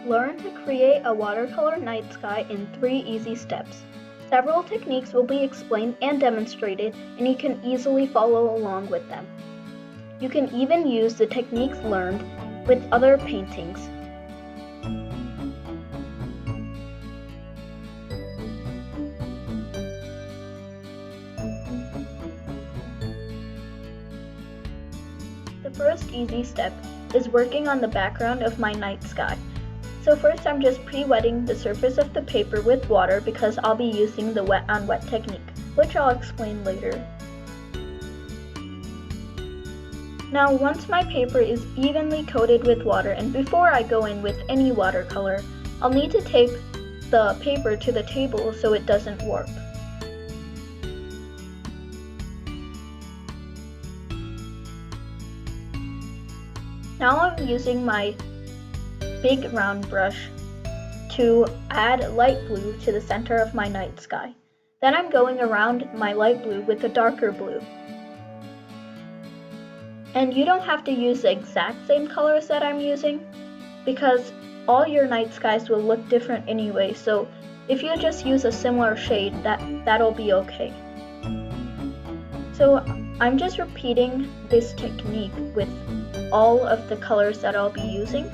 Learn to create a watercolor night sky in 3 easy steps. Several techniques will be explained and demonstrated, and you can easily follow along with them. You can even use the techniques learned with other paintings. The first easy step is working on the background of my night sky. So first I'm just pre-wetting the surface of the paper with water because I'll be using the wet on wet technique, which I'll explain later. Now once my paper is evenly coated with water, and before I go in with any watercolor, I'll need to tape the paper to the table so it doesn't warp. Now I'm using my big round brush to add light blue to the center of my night sky. Then I'm going around my light blue with a darker blue. And you don't have to use the exact same colors that I'm using, because all your night skies will look different anyway, so if you just use a similar shade, that'll be okay. So I'm just repeating this technique with all of the colors that I'll be using.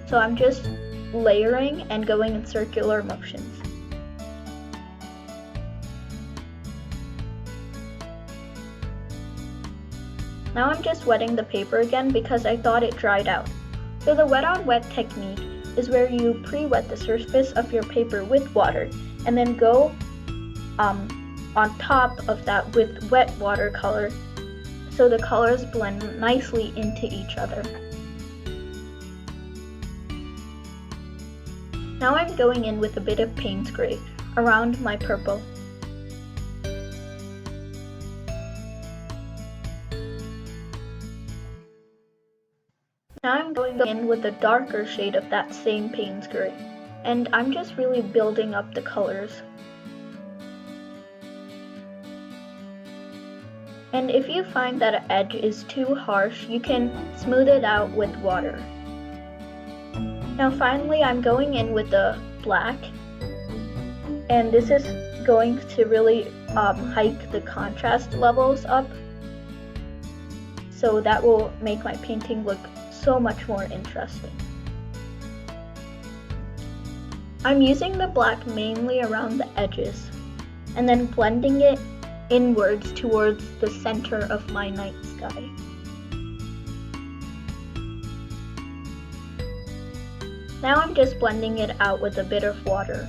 So I'm just layering and going in circular motions. Now I'm just wetting the paper again because I thought it dried out. So the wet on wet technique is where you pre-wet the surface of your paper with water and then go on top of that with wet watercolor so the colors blend nicely into each other. Now I'm going in with a bit of Payne's Gray around my purple. Now I'm going in with a darker shade of that same Payne's Gray, and I'm just really building up the colors. And if you find that an edge is too harsh, you can smooth it out with water. Now finally I'm going in with the black, and this is going to really hike the contrast levels up, so that will make my painting look so much more interesting. I'm using the black mainly around the edges, and then blending it inwards towards the center of my night sky. Now I'm just blending it out with a bit of water.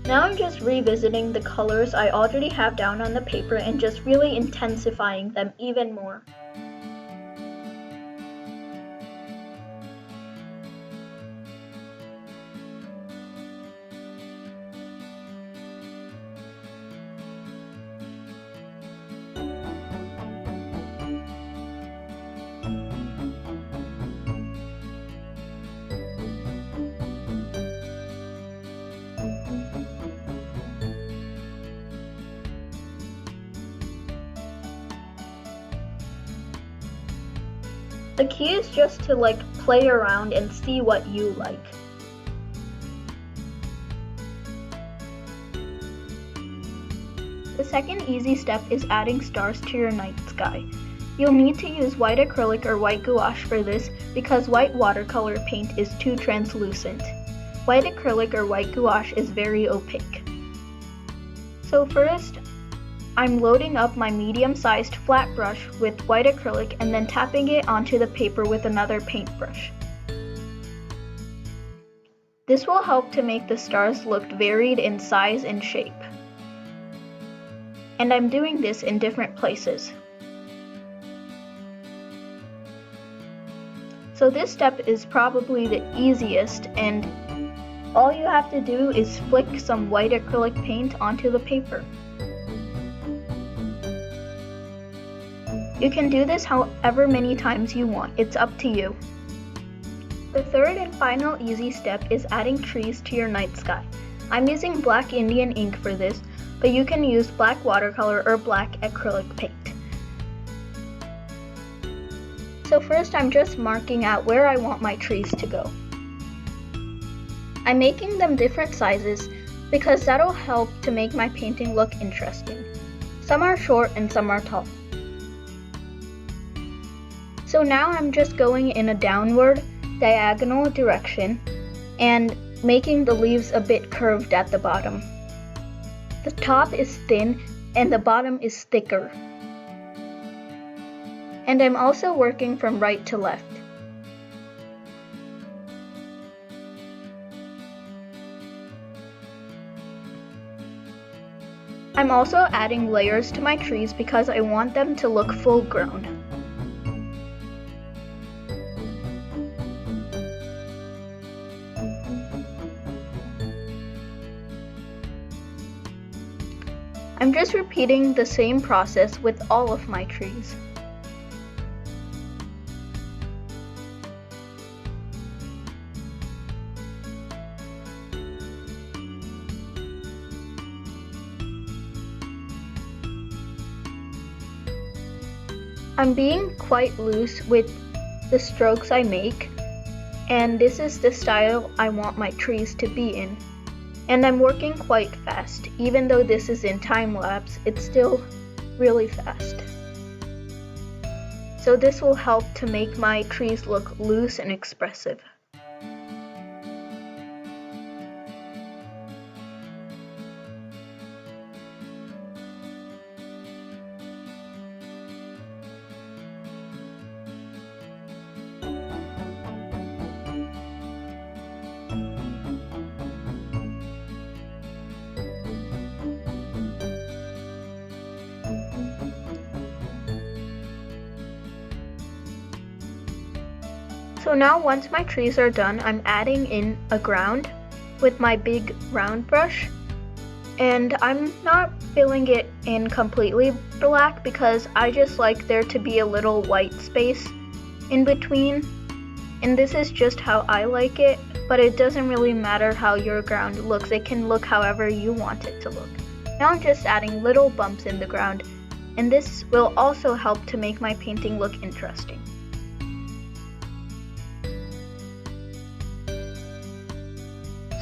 Now I'm just revisiting the colors I already have down on the paper and just really intensifying them even more. The key is just to play around and see what you like. The second easy step is adding stars to your night sky. You'll need to use white acrylic or white gouache for this because white watercolor paint is too translucent. White acrylic or white gouache is very opaque. So first, I'm loading up my medium-sized flat brush with white acrylic and then tapping it onto the paper with another paintbrush. This will help to make the stars look varied in size and shape. And I'm doing this in different places. So this step is probably the easiest, and all you have to do is flick some white acrylic paint onto the paper. You can do this however many times you want, it's up to you. The third and final easy step is adding trees to your night sky. I'm using black Indian ink for this, but you can use black watercolor or black acrylic paint. So first I'm just marking out where I want my trees to go. I'm making them different sizes because that'll help to make my painting look interesting. Some are short and some are tall. So now I'm just going in a downward, diagonal direction and making the leaves a bit curved at the bottom. The top is thin and the bottom is thicker. And I'm also working from right to left. I'm also adding layers to my trees because I want them to look full grown. I'm just repeating the same process with all of my trees. I'm being quite loose with the strokes I make, and this is the style I want my trees to be in. And I'm working quite fast. Even though this is in time lapse, it's still really fast. So this will help to make my trees look loose and expressive. So now once my trees are done, I'm adding in a ground with my big round brush, and I'm not filling it in completely black because I just like there to be a little white space in between, and this is just how I like it, but it doesn't really matter how your ground looks. It can look however you want it to look. Now I'm just adding little bumps in the ground, and this will also help to make my painting look interesting.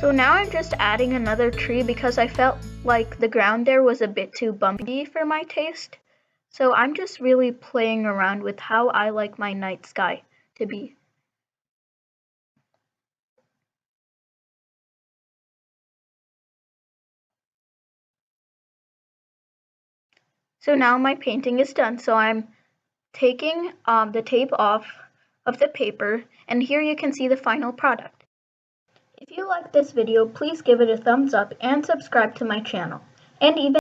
So now I'm just adding another tree because I felt like the ground there was a bit too bumpy for my taste. So I'm just really playing around with how I like my night sky to be. So now my painting is done, so I'm taking the tape off of the paper, and here you can see the final product. If you like this video, please give it a thumbs up and subscribe to my channel. And even